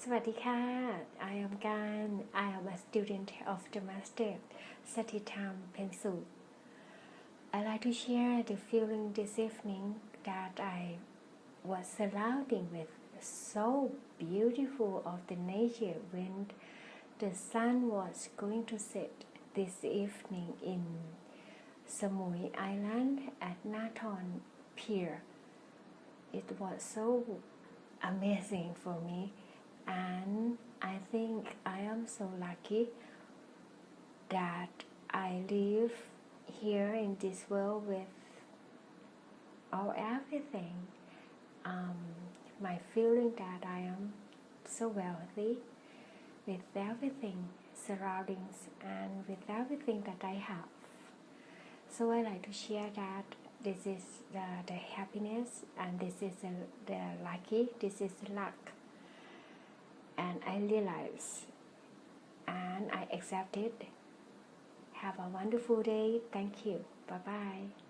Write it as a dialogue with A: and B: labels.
A: Sathittham I am Gan. I am a student of the Master Sathittham Pensuk. I like to share the feeling this evening that I was surrounding with so beautiful of the nature when the sun was going to set this evening in Samui Island at Nathon Pier. It was so amazing for me, and I think I am so lucky that I live here in this world with all everything. My feeling that I am so wealthy with everything surroundings and with everything that I have. So I like to share that this is the happiness, and this is the lucky, this is luck. And I realize and I accept it. Have a wonderful day. Thank you. Bye bye.